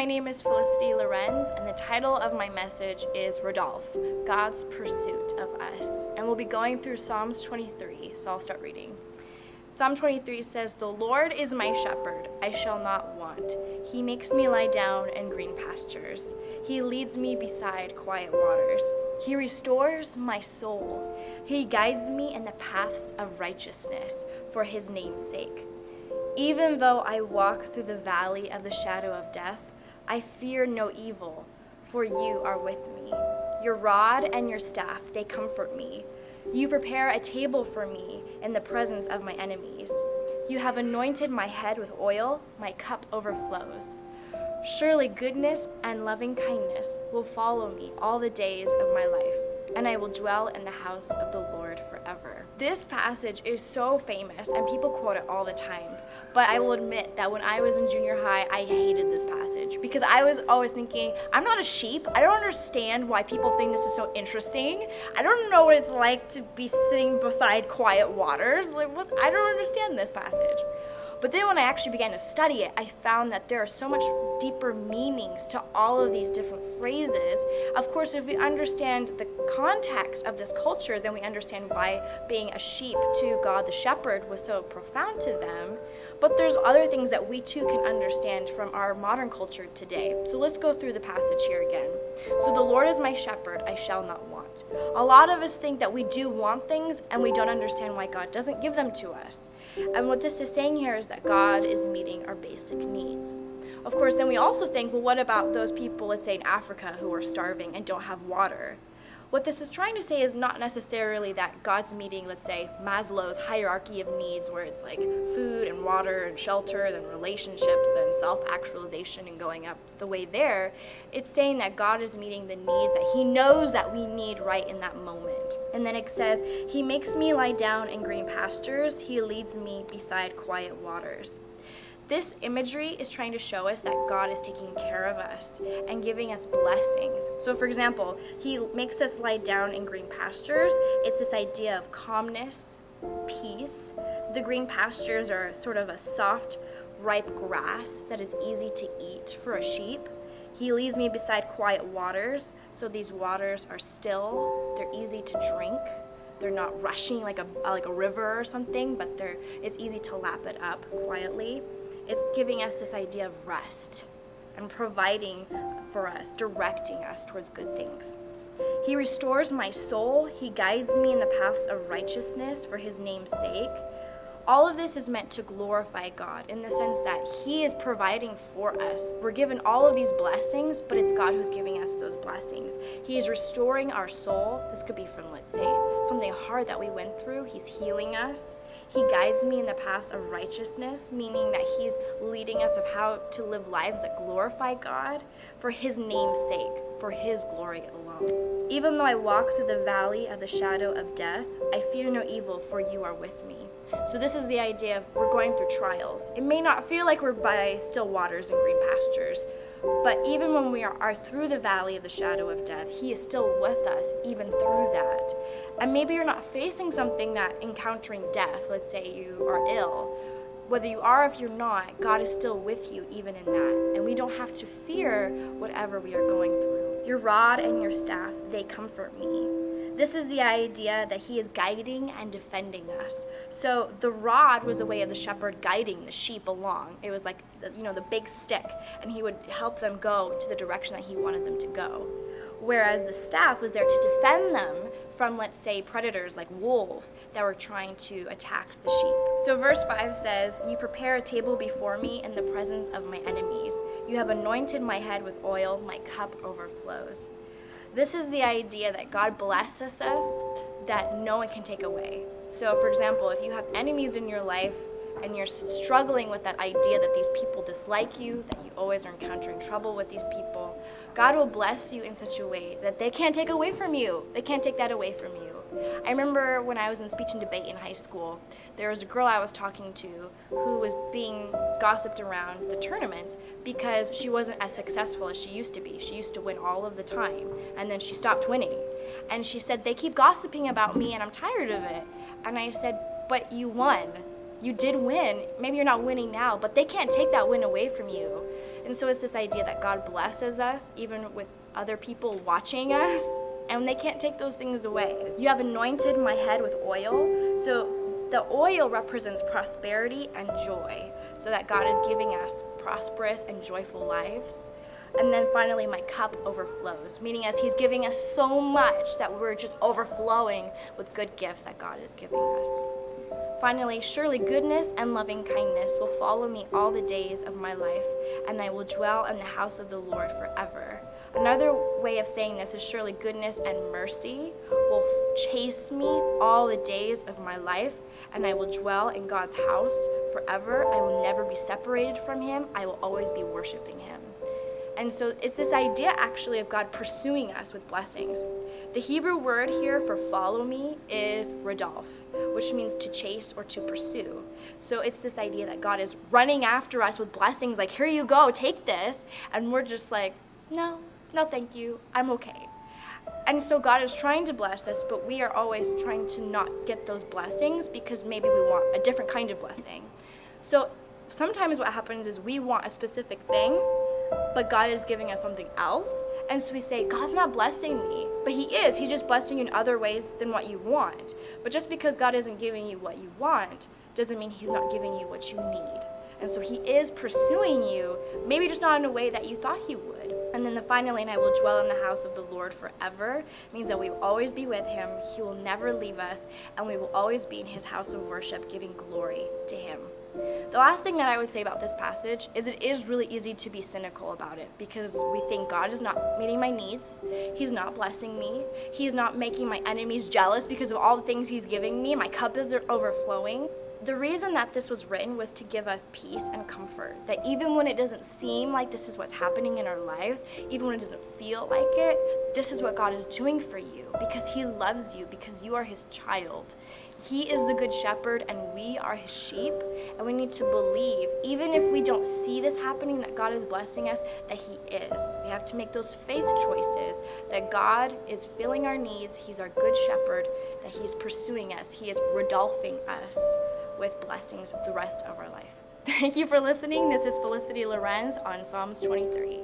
my name is Felicity Lorenz, and the title of my message is Rodolphe, God's Pursuit of Us. And we'll be going through Psalms 23, so I'll start reading. Psalm 23 says, "The Lord is my shepherd, I shall not want. He makes me lie down in green pastures. He leads me beside quiet waters. He restores my soul. He guides me in the paths of righteousness for his name's sake. Even though I walk through the valley of the shadow of death, I fear no evil, for you are with me. Your rod and your staff, they comfort me. You prepare a table for me in the presence of my enemies. You have anointed my head with oil, my cup overflows. Surely goodness and loving kindness will follow me all the days of my life, and I will dwell in the house of the Lord forever." This passage is so famous, and people quote it all the time. But I will admit that when I was in junior high, I hated this passage because I was always thinking, I'm not a sheep. I don't understand why people think this is so interesting. I don't know what it's like to be sitting beside quiet waters. I don't understand this passage. But then when I actually began to study it, I found that there are so much deeper meanings to all of these different phrases. Of course, if we understand the context of this culture, then we understand why being a sheep to God the shepherd was so profound to them. But there's other things that we too can understand from our modern culture today. So let's go through the passage here again. So the Lord is my shepherd, I shall not want. A lot of us think that we do want things and we don't understand why God doesn't give them to us. And what this is saying here is that God is meeting our basic needs. Of course, then we also think, well, what about those people, let's say in Africa, who are starving and don't have water? What this is trying to say is not necessarily that God's meeting, let's say, Maslow's hierarchy of needs, where it's like food and water and shelter, then relationships, then self-actualization and going up the way there. It's saying that God is meeting the needs that he knows that we need right in that moment. And then it says, he makes me lie down in green pastures. He leads me beside quiet waters. This imagery is trying to show us that God is taking care of us and giving us blessings. So for example, he makes us lie down in green pastures. It's this idea of calmness, peace. The green pastures are sort of a soft, ripe grass that is easy to eat for a sheep. He leads me beside quiet waters. So these waters are still, they're easy to drink. They're not rushing like a river or something, but it's easy to lap it up quietly. It's giving us this idea of rest and providing for us, directing us towards good things. He restores my soul. He guides me in the paths of righteousness for his name's sake. All of this is meant to glorify God in the sense that he is providing for us. We're given all of these blessings, but it's God who's giving us those blessings. He is restoring our soul. This could be from, let's say, something hard that we went through. He's healing us. He guides me in the paths of righteousness, meaning that he's leading us of how to live lives that glorify God for his name's sake, for his glory alone. Even though I walk through the valley of the shadow of death, I fear no evil, for you are with me. So this is the idea of we're going through trials. It may not feel like we're by still waters and green pastures, but even when we are through the valley of the shadow of death, he is still with us even through that. And maybe you're not facing something that encountering death, let's say you are ill. Whether you are or if you're not, God is still with you even in that. And we don't have to fear whatever we are going through. Your rod and your staff, they comfort me. This is the idea that he is guiding and defending us. So the rod was a way of the shepherd guiding the sheep along. It was like, the big stick, and he would help them go to the direction that he wanted them to go. Whereas the staff was there to defend them from, let's say, predators like wolves that were trying to attack the sheep. So verse 5 says, "You prepare a table before me in the presence of my enemies. You have anointed my head with oil, my cup overflows." This is the idea that God blesses us that no one can take away. So for example, if you have enemies in your life and you're struggling with that idea that these people dislike you, that you always are encountering trouble with these people, God will bless you in such a way that they can't take away from you. They can't take that away from you. I remember when I was in speech and debate in high school, there was a girl I was talking to who was being gossiped around the tournaments because she wasn't as successful as she used to be. She used to win all of the time, and then she stopped winning. And she said, "They keep gossiping about me and I'm tired of it." And I said, "But you won. You did win. Maybe you're not winning now, but they can't take that win away from you." And so it's this idea that God blesses us even with other people watching us, and they can't take those things away. You have anointed my head with oil. So the oil represents prosperity and joy, so that God is giving us prosperous and joyful lives. And then finally, my cup overflows, meaning as he's giving us so much that we're just overflowing with good gifts that God is giving us. Finally, surely goodness and loving kindness will follow me all the days of my life, and I will dwell in the house of the Lord forever. Another way of saying this is surely goodness and mercy will chase me all the days of my life, and I will dwell in God's house forever. I will never be separated from him. I will always be worshiping him. And so it's this idea actually of God pursuing us with blessings. The Hebrew word here for follow me is rodolph, which means to chase or to pursue. So it's this idea that God is running after us with blessings, like, here you go, take this. And we're just like, no, thank you, I'm okay. And so God is trying to bless us, but we are always trying to not get those blessings because maybe we want a different kind of blessing. So sometimes what happens is we want a specific thing, but God is giving us something else. And so we say, God's not blessing me. But he is. He's just blessing you in other ways than what you want. But just because God isn't giving you what you want doesn't mean he's not giving you what you need. And so he is pursuing you, maybe just not in a way that you thought he would. And then the final line, I will dwell in the house of the Lord forever, means that we will always be with him. He will never leave us, and we will always be in his house of worship, giving glory to him. The last thing that I would say about this passage is it is really easy to be cynical about it because we think God is not meeting my needs. He's not blessing me. He's not making my enemies jealous because of all the things he's giving me. My cup is overflowing. The reason that this was written was to give us peace and comfort, that even when it doesn't seem like this is what's happening in our lives, even when it doesn't feel like it, this is what God is doing for you because he loves you, because you are his child. He is the good shepherd and we are his sheep, and we need to believe, even if we don't see this happening, that God is blessing us, that he is. We have to make those faith choices, that God is filling our needs, he's our good shepherd, that he's pursuing us, he is rodolphing us with blessings the rest of our life. Thank you for listening. This is Felicity Lorenz on Psalms 23.